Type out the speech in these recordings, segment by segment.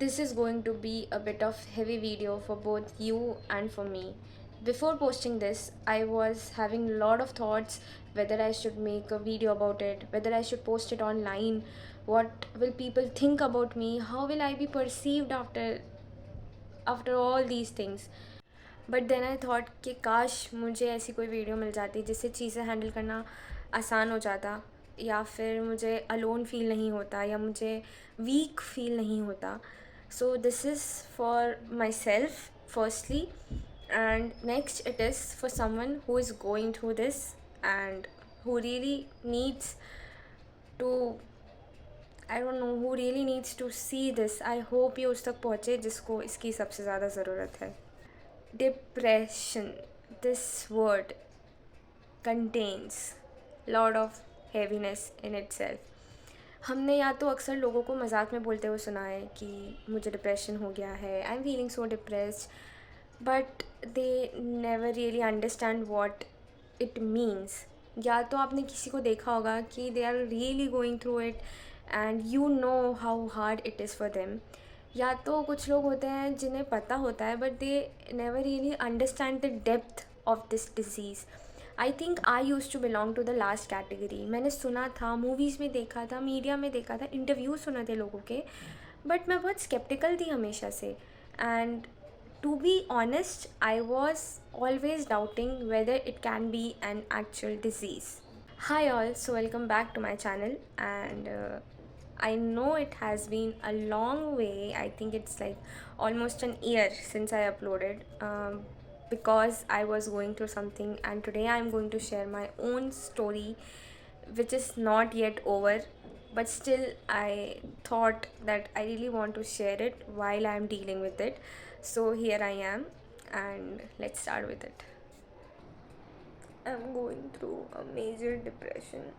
This is going to be a bit of heavy video for both you and for me. Before posting this, I was having a lot of thoughts whether I should make a video about it, whether I should post it online, what will people think about me, how will I be perceived after all these things. But then I thought कि काश मुझे ऐसी कोई video मिल जाती जिससे चीज़ें handle करना आसान हो जाता, या फिर मुझे अलोन फील नहीं होता, या मुझे वीक फील नहीं होता. So this is for my self firstly, and next it is for someone who is going through this and who really needs to I don't know, who really needs to see this. I hope ये उस तक पहुँचे जिसको इसकी सबसे ज़्यादा ज़रूरत है. Depression, this word contains lot of heaviness in itself. हमने या तो अक्सर लोगों को मजाक में बोलते हुए सुना है कि मुझे डिप्रेशन हो गया है, I am feeling so depressed, but they never really understand what it means. या तो आपने किसी को देखा होगा कि they are really going through it and you know how hard it is for them, या तो कुछ लोग होते हैं जिन्हें पता होता है but they never really understand the depth of this disease. I think I use to belong to the last category. मैंने सुना था, मूवीज़ में देखा था, मीडिया में देखा था, इंटरव्यू सुने थे लोगों के, बट मैं बहुत स्केप्टिकल थी हमेशा से. And to be honest, I was always doubting whether it can be an actual disease. Hi all, so welcome back to my channel, and I know it has been a long way. I think it's like almost an year since I uploaded, because I was going through something, and today I'm going to share my own story which is not yet over, but still I thought that I really want to share it while I'm dealing with it. So here I am, and let's start with it. I'm going through a major depression.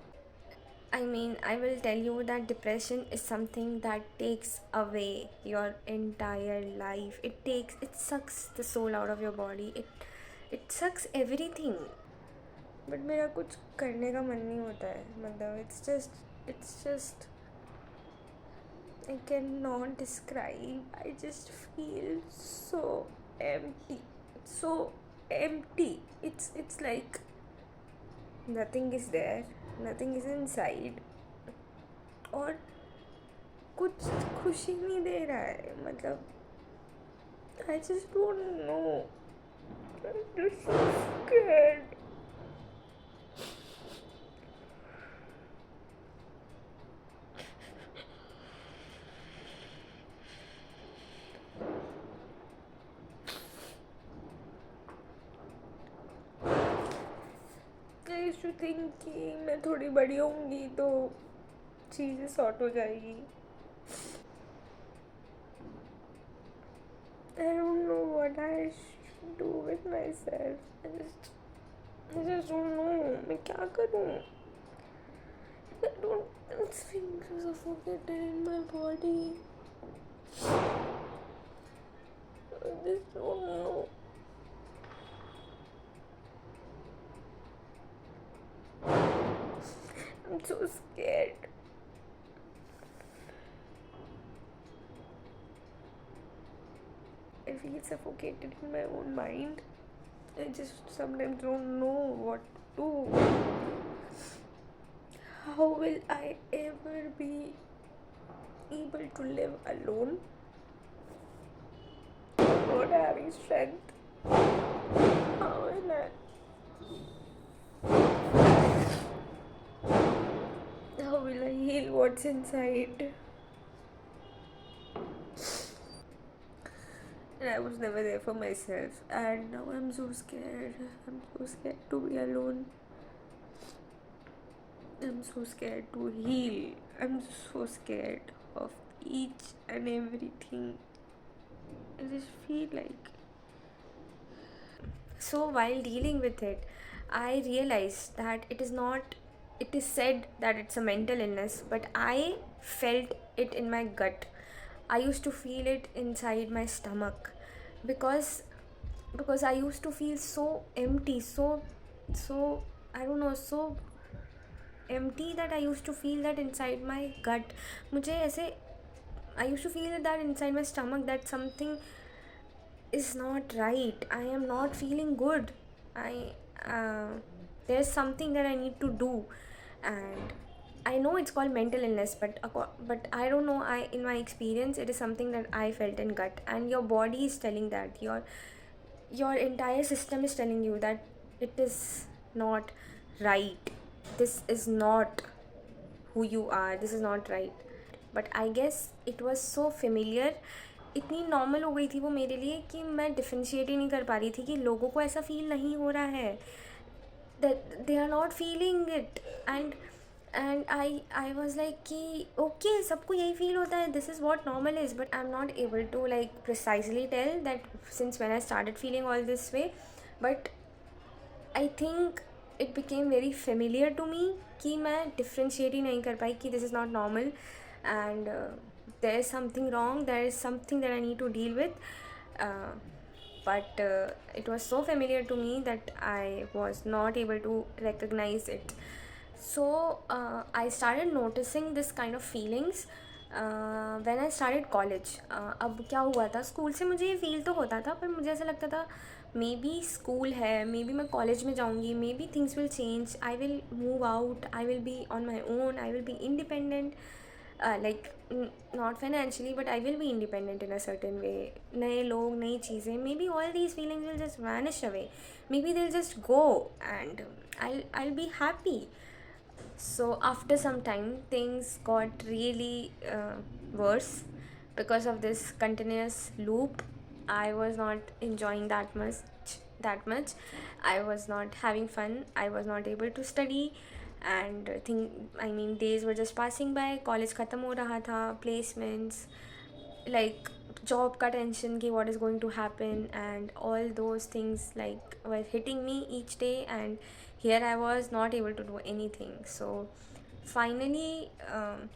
I mean, I will tell you that depression is something that takes away your entire life. It sucks the soul out of your body. It sucks everything. But मेरा कुछ करने का मन नहीं होता है. मतलब it's just I cannot describe. I just feel so empty. So empty. It's like nothing is there, nothing is inside, और कुछ खुशी नहीं दे रहा है. मतलब I just don't know. I'm just so scared. I used to think कि मैं थोड़ी बड़ी होंगी तो चीज़ें सॉर्ट हो जाएगी. I don't know what I should do with myself. I just don't know. मैं क्या करूँ? It's feeling so suffocated in my body. I just don't know. I'm so scared. I feel suffocated in my own mind. I just sometimes don't know what to do. How will I ever be able to live alone without having strength? How will I? How will I heal what's inside? And I was never there for myself, and now I'm so scared. I'm so scared to be alone. I'm so scared to heal. I'm so scared of each and everything. I just feel like. So, while dealing with it, I realized that it is said that it's a mental illness, but I felt it in my gut. I used to feel it inside my stomach, because I used to feel so empty, so I don't know, so empty that I used to feel that inside my gut. मुझे ऐसे I used to feel that inside my stomach that something is not right. I am not feeling good. I There's something that I need to do, and I know it's called mental illness, but I don't know. I In my experience, it is something that I felt in gut, and your body is telling that your entire system is telling you that it is not right. This is not who you are. This is not right. But I guess it was so familiar, इतनी normal हो गई थी वो मेरे लिए कि मैं differentiate ही नहीं कर पा रही थी कि लोगों को ऐसा फील नहीं हो रहा है, that they are not feeling it. And I was like कि ओके सबको यही फील होता है, this is what normal is, but I am not able to like precisely tell that since when I started feeling all this way. But I think it became very familiar to me कि मैं differentiate ही नहीं कर पाई कि this is not normal and there is something wrong, there is something that I need to deal with. But it was so familiar to me that I was not able to recognize it. So I started noticing this kind of feelings when I started college. अब क्या हुआ था, school से मुझे ये feel तो होता था, पर मुझे ऐसा लगता था मे बी स्कूल है, मे बी मैं कॉलेज में जाऊँगी, may be things will change, I will move out, I will be on my own, I will be independent. Like not financially, but I will be independent in a certain way. नए लोग, नई चीज़ें, maybe all these feelings will just vanish away, maybe they'll just go, and I'll be happy. So after some time things got really worse because of this continuous loop. I was not enjoying that much. I was not having fun, I was not able to study, and days were just passing by. College ख़त्म हो रहा था, placements, like job का tension कि what is going to happen, and all those things like were hitting me each day, and here I was not able to do anything. So finally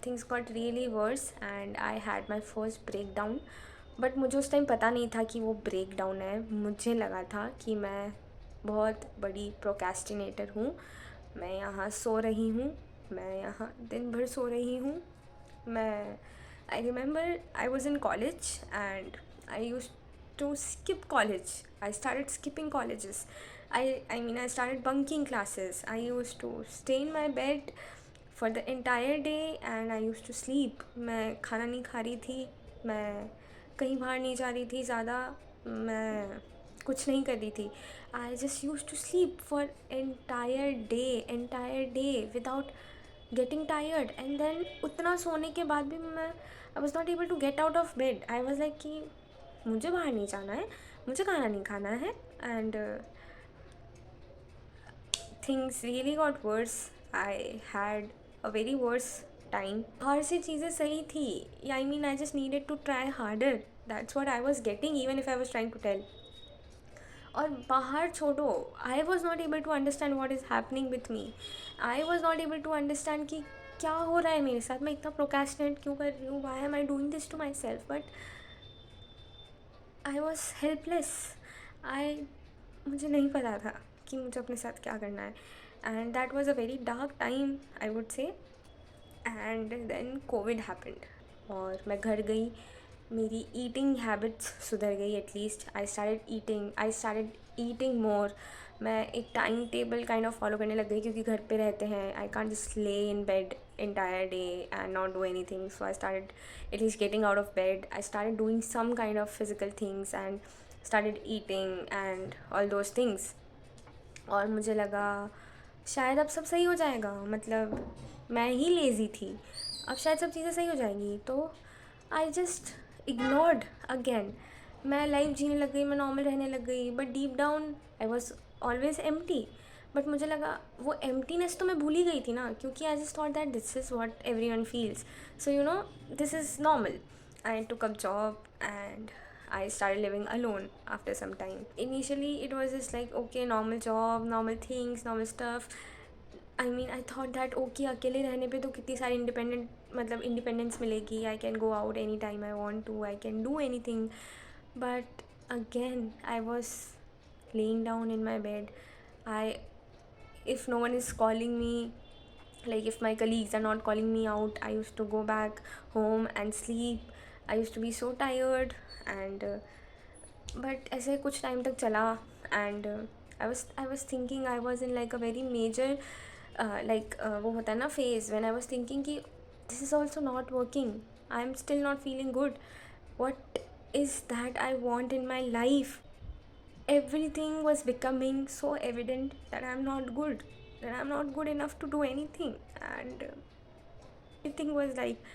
things got really worse and I had my first breakdown. But मुझे उस time पता नहीं था कि वो break down है. मुझे लगा था कि मैं बहुत बड़ी प्रोकेस्टिनेटर हूँ. मैं यहाँ सो रही हूँ, मैं यहाँ दिन भर सो रही हूँ. मैं I remember I was in college and I use to skip college. I started skipping colleges. I started bunking classes. I used to stay in my bed for the entire day and I used to sleep. मैं खाना नहीं खा रही थी, मैं कहीं बाहर नहीं जा रही थी ज़्यादा, मैं कुछ नहीं कर रही थी. I just use to sleep for entire day without getting tired. And then उतना सोने के बाद भी मैं I was not able to get out of bed. I was like कि मुझे बाहर नहीं जाना है, मुझे खाना नहीं खाना है. And things really got worse. I had a very worse time. हर सी चीज़ें सही थी. I just needed to try harder. That's what I was getting even if I was trying to tell. और बाहर छोड़ो, I was not able to understand what is happening with me. I was not able to understand कि क्या हो रहा है मेरे साथ, मैं इतना प्रोक्रेस्टिनेट क्यों कर रही हूँ, why am I doing this to myself. But I was helpless. मुझे नहीं पता था कि मुझे अपने साथ क्या करना है. And that was a very dark time I would say. And then covid happened और मैं घर गई. मेरी ईटिंग हैबिट्स सुधर गई at least. I started eating more. मैं एक time table kind of follow करने लग गई क्योंकि घर पे रहते हैं. आई कांट जस्ट ले in bed entire day and not do anything. So I started at least getting out of bed. I started doing some kind of physical things and started eating and all those things. और मुझे लगा शायद अब सब सही हो जाएगा, मतलब मैं ही लेज़ी थी, अब शायद सब चीज़ें सही हो जाएंगी. तो आई जस्ट इग्नोर्ड अगेन. मैं लाइफ जीने लग गई, मैं नॉर्मल रहने लग गई, but deep down I was always empty. But मुझे लगा वो एम्प्टीनेस तो मैं भूल ही गई थी ना, क्योंकि I just thought that this is what everyone feels, so you know this is normal. I took up job and I started living alone after some time. Initially it was just like okay, normal job, normal things, normal stuff. I thought that okay, अकेले रहने पे तो कितनी सारी independence मिलेगी. I can go out anytime I want to, I can do anything. But again I was laying down in my bed. If no one is calling me, like if my colleagues are not calling me out, I used to go back home and sleep. I use to be so tired and but ऐसे कुछ time तक चला and I was thinking I was in like a very major like वो होता है ना phase when I was thinking कि this is also not working, I am still not feeling good, what is that I want in my life. Everything was becoming so evident that I'm not good, that I'm not good enough to do anything, and everything was like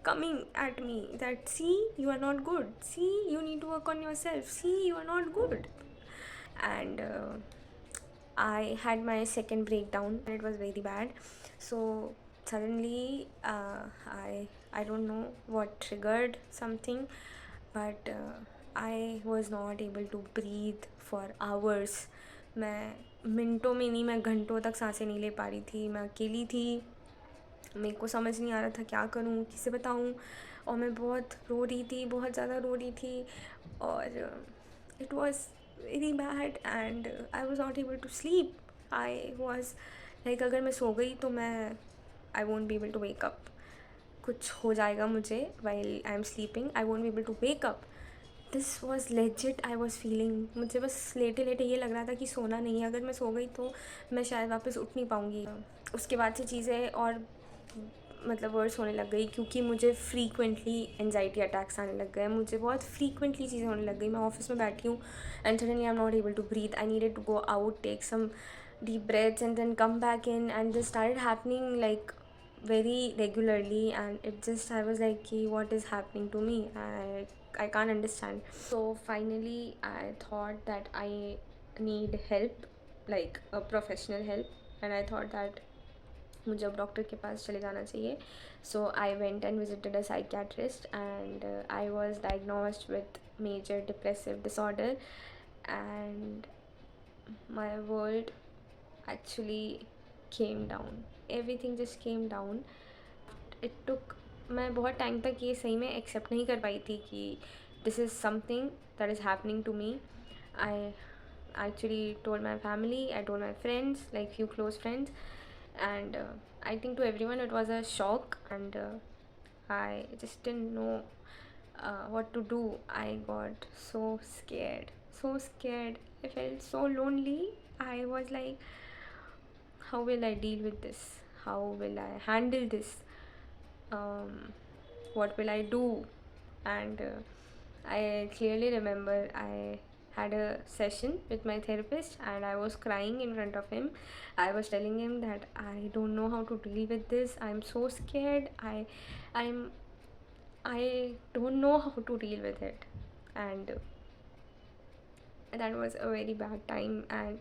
coming at me that, see, you are not good, see, you need to work on yourself, see, you are not good. And I had my second breakdown and it was very bad. So suddenly I don't know what triggered something, but I was not able to breathe for hours. मैं मिनटों में नहीं, मैं घंटों तक सांसें नहीं ले पा रही थी, मैं अकेली थी, मेरे को समझ नहीं आ रहा था क्या करूँ, किसे बताऊँ, और मैं बहुत रो रही थी, बहुत ज़्यादा रो रही थी, और it was very bad and I was not able to sleep. I was like अगर मैं सो गई तो मैं I won't be able to wake up, कुछ हो जाएगा मुझे while I am sleeping, I won't be able to wake up. This was legit I was feeling. मुझे बस लेटे लेटे ये लग रहा था कि सोना नहीं है, अगर मैं सो गई तो मैं शायद वापस उठ नहीं पाऊँगी. उसके बाद से चीज़ें और मतलब वर्स होने लग गई, क्योंकि मुझे फ्रीक्वेंटली एनजाइटी अटैक्स आने लग गए, मुझे बहुत फ्रीक्वेंटली चीज़ें होने लग गई. मैं ऑफिस में बैठी हूँ and suddenly I am not able to breathe, I needed to go out, take some deep breaths and then come back in, and this started happening like very regularly, and it just, I was like, what is happening to me? I can't understand. So finally I thought that I need help, like a professional help, and I thought that मुझे अब doctor के पास चले जाना चाहिए. So I went and visited a psychiatrist and I was diagnosed with major depressive disorder and my world actually came down. Everything just came down. It took, मैं बहुत time तक ये सही में एक्सेप्ट नहीं कर पाई थी कि this is something that is happening to me. I actually told my family, I told my friends, like few close friends, and I think to everyone it was a shock, and I just didn't know what to do. I got so scared, so scared. I felt so lonely. I was like, how will I deal with this? How will I handle this? What will I do? And I clearly remember I had a session with my therapist and I was crying in front of him. I was telling him that I don't know how to deal with this. I'm so scared. I'm I don't know how to deal with it. And that was a very bad time, and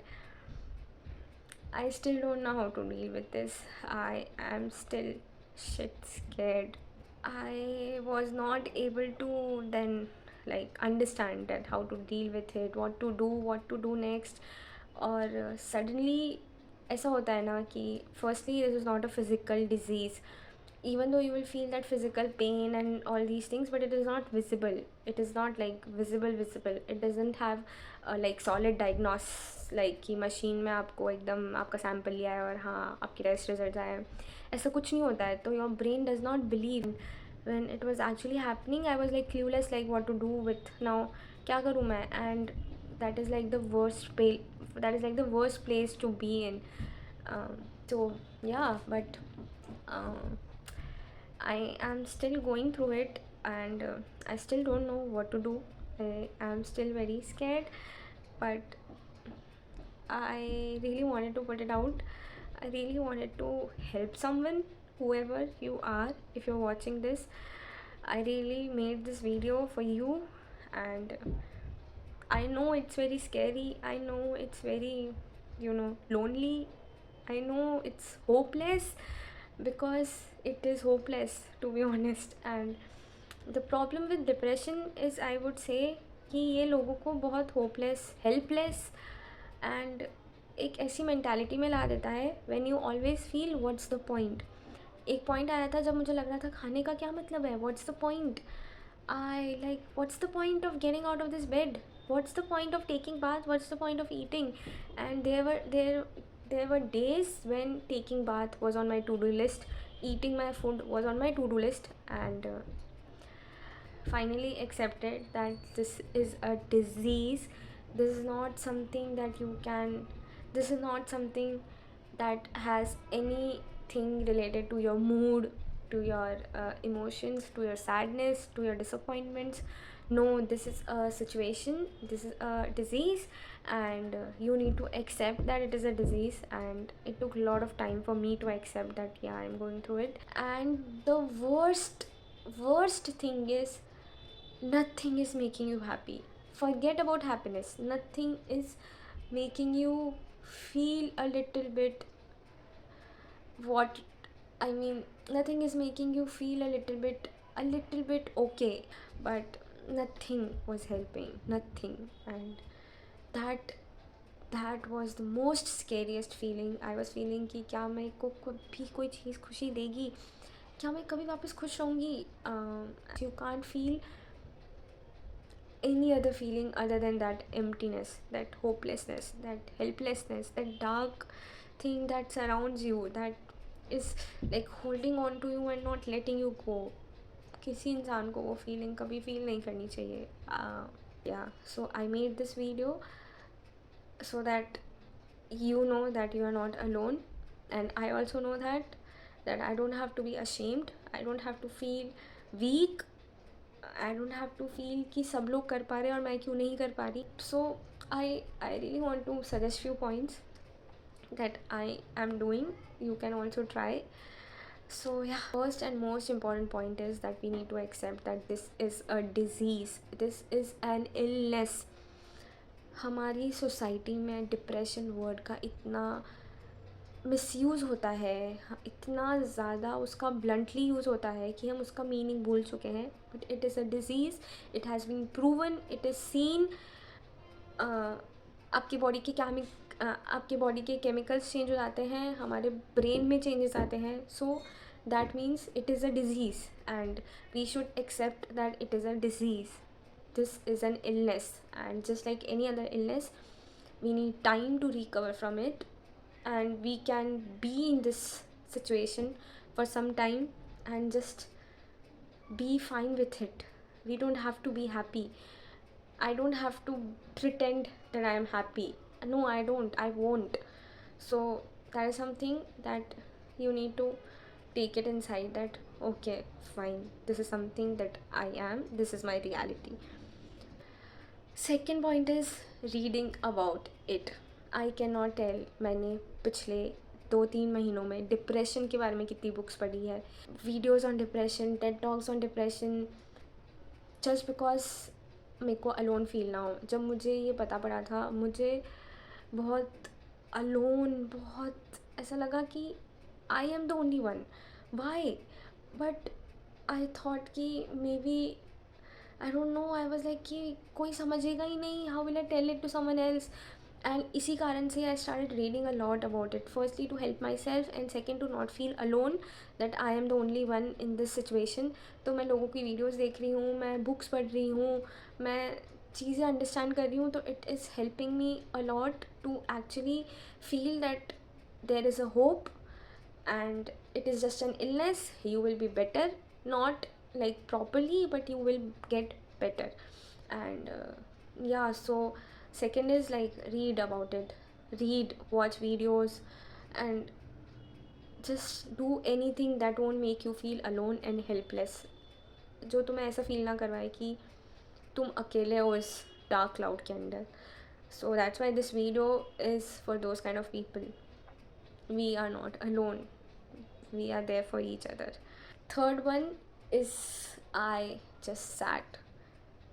I still don't know how to deal with this. I am still shit scared. I was not able to then like understand that how to deal with it, what to do next. और suddenly ऐसा होता है ना कि firstly this is not a physical disease, even though you will feel that physical pain and all these things, but it is not visible, it is not like visible, it doesn't have like solid diagnosis, like कि machine में आपको एकदम आपका sample लिया है और हाँ आपके टेस्ट रिजल्ट आए हैं, ऐसा कुछ नहीं होता है. तो your brain does not believe. when it was actually happening I was like clueless, like what to do with now, क्या करूँ मैं. And that is like the worst place to be in. So yeah, but I am still going through it, and I still don't know what to do. I am still very scared, but I really wanted to put it out. I really wanted to help someone, whoever you are, if you're watching this. I really made this video for you, and I know it's very scary. I know it's very, lonely. I know it's hopeless, because it is hopeless, to be honest. And the problem with depression is, I would say, कि ये लोगों को बहुत hopeless, helpless and एक ऐसी mentality में ला देता है when you always feel what's the point. एक पॉइंट आया था जब मुझे लग रहा था खाने का क्या मतलब है, what's the point. I like, what's the point of getting out of this bed, what's the point of taking bath, what's the point of eating. And there were days when taking bath was on my to-do list, eating my food was on my to-do list, and finally accepted that this is a disease. This is not something that you can, this is not something that has anything related to your mood, to your emotions, to your sadness, to your disappointments. No, this is a situation, this is a disease, and you need to accept that it is a disease. And it took a lot of time for me to accept that, yeah, I'm going through it. And the worst thing is, nothing is making you happy. Forget about happiness, nothing is making you feel a little bit, what I mean, nothing is making you feel a little bit okay. But nothing was helping, nothing. And that that was the most scariest feeling. I was feeling कि क्या मेरे को कभी कोई चीज़ खुशी देगी, क्या मैं कभी वापस खुश रहूँगी. You can't feel any other feeling other than that emptiness, that hopelessness, that helplessness, that dark thing that surrounds you, that is like holding on to you and not letting you go. किसी इंसान को वो feeling कभी feel नहीं करनी चाहिए. Yeah, so I made this video so that you know that you are not alone, and I also know that I don't have to be ashamed, I don't have to feel weak, I don't have to feel कि सब लोग कर पा रहे हैं और मैं क्यों नहीं कर पा रही. So I really want to suggest few points that I am doing. You can also try. So yeah, first and most important point is that we need to accept that this is a disease, this is an illness. हमारी society में depression word का इतना misuse होता है, इतना ज़्यादा उसका bluntly use होता है कि हम उसका मीनिंग भूल चुके हैं. But it is a disease, it has been proven, it is seen. आपकी बॉडी के केमिकल्स चेंज हो जाते हैं, हमारे ब्रेन में चेंजेस आते हैं. So that means it is a disease, and we should accept that it is a disease. This is an illness, and just like any other illness, we need time to recover from it, and we can be in this situation for some time and just be fine with it. We don't have to be happy. I don't have to pretend that I am happy. No, I don't, I won't. So that is something that you need to take it inside, that okay, fine, this is something that I am, this is my reality. Second point is reading about it. I can not tell मैंने पिछले 2-3 महीनों में depression के बारे में कितनी books पढ़ी है, videos on depression, Ted talks on depression, just because मेरे को अलोन फील ना हो. जब मुझे ये पता पड़ा था, मुझे बहुत अलोन, बहुत ऐसा लगा कि I am the only one. Why? But I thought कि maybe, I don't know, I was like कि कोई समझेगा ही नहीं, how will I tell it to someone else. And इसी कारण से I started reading a lot about it, firstly to help my self, and second to not feel alone that I am the only one in this situation. तो मैं लोगों की videos देख रही हूँ, मैं बुक्स पढ़ रही हूँ, मैं चीज़ें अंडरस्टैंड कर रही हूँ. तो it is helping me a lot to actually feel that there is a hope, and it is just an illness. You will be better, not like properly, but you will get better. And yeah, so second is like read about it, read, watch videos, and just do anything that won't make you feel alone and helpless, जो तुम्हें ऐसा feel ना करवाए कि तुम अकेले हो इस डार्क क्लाउड के अंदर. So that's why this video is for those kind of people. We are not alone, we are there for each other. Third one is I just sat.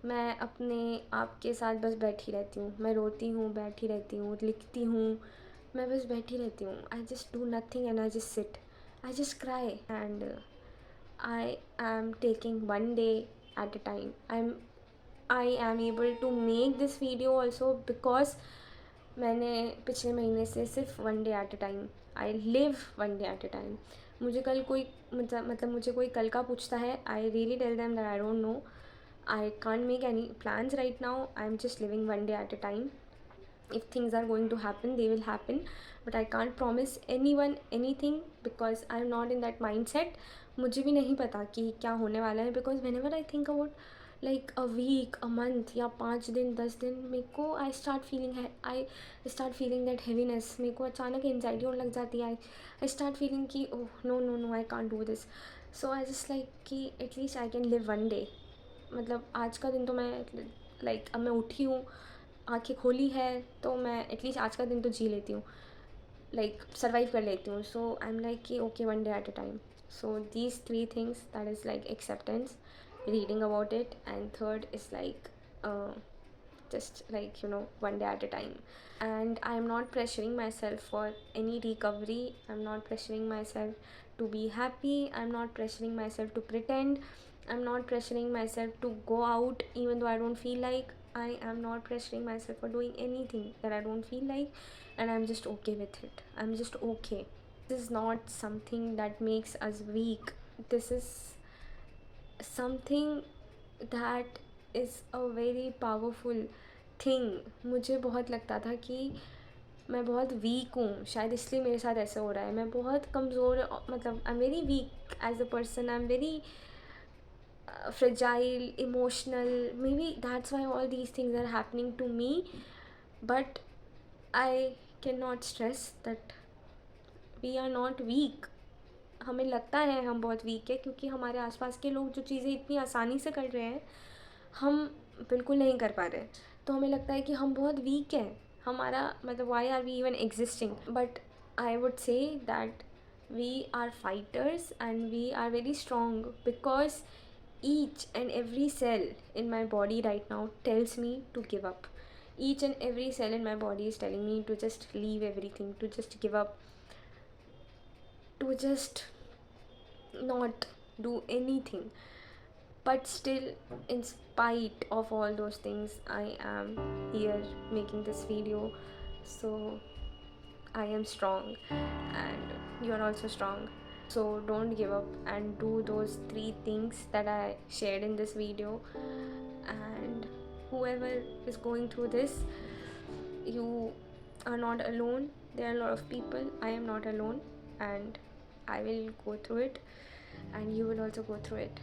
मैं अपने आप के साथ बस बैठी रहती हूँ, मैं रोती हूँ, बैठी रहती हूँ, लिखती हूँ, मैं बस बैठी रहती हूँ. I just do nothing and I just sit, I just cry, and I am taking one day at a time. I am able to make this video also because मैंने पिछले महीने से सिर्फ one day at a time, I live one day at a time. मुझे कल कोई मतलब मुझे कोई कल का पूछता है, I really tell them that I don't know, I can't make any plans right now. I'm just living one day at a time. If things are going to happen, they will happen. But I can't promise anyone anything because I'm not in that mindset. मुझे भी नहीं पता कि क्या होने वाला है, because whenever I think about like a week, a month या 5 दिन 10 दिन मेरे को आई स्टार्ट फीलिंग दैट हेवीनेस, मेरे को अचानक एनजाइटी होने लग जाती है. आई स्टार्ट फीलिंग कि oh no no no I can't do this. So I just like कि at least I can live one day. मतलब आज का दिन तो मैं लाइक अब मैं उठी हूँ, आंखें खोली है, तो मैं एटलीस्ट आज का दिन तो जी लेती हूँ, लाइक सर्वाइव कर लेती हूँ. सो आई एम लाइक कि okay one day at a time. So these three things, that is like acceptance, reading about it, and third is like just like one day at a time. And I am not pressuring myself for any recovery. I'm not pressuring myself to be happy. I'm not pressuring myself to pretend. I'm not pressuring myself to go out even though I don't feel like. I am not pressuring myself for doing anything that I don't feel like, and I'm just okay with it. I'm just okay. This is not something that makes us weak. This is something that is a very powerful thing. मुझे बहुत लगता था कि मैं बहुत week हूँ, शायद इसलिए मेरे साथ ऐसा हो रहा है. मैं बहुत कमज़ोर, मतलब I am very weak as a person. I am very fragile, emotional. Maybe that's why all these things are happening to me. But I cannot stress that we are not weak. हमें लगता है हम बहुत week है क्योंकि हमारे आसपास के लोग जो चीज़ें इतनी आसानी से कर रहे हैं, हम बिल्कुल नहीं कर पा रहे. तो हमें लगता है कि हम बहुत वीक हैं. हमारा मतलब why are we even existing. But I would say that we are fighters and we are very strong because each and every cell in my body right now tells me to give up. Each and every cell in my body is telling me to just leave everything, to just give up, to just not do anything. But still, in spite of all those things, I am here making this video. So I am strong, and you are also strong. So don't give up and do those 3 things that I shared in this video. And whoever is going through this, you are not alone. There are a lot of people. I am not alone, and I will go through it, and you will also go through it.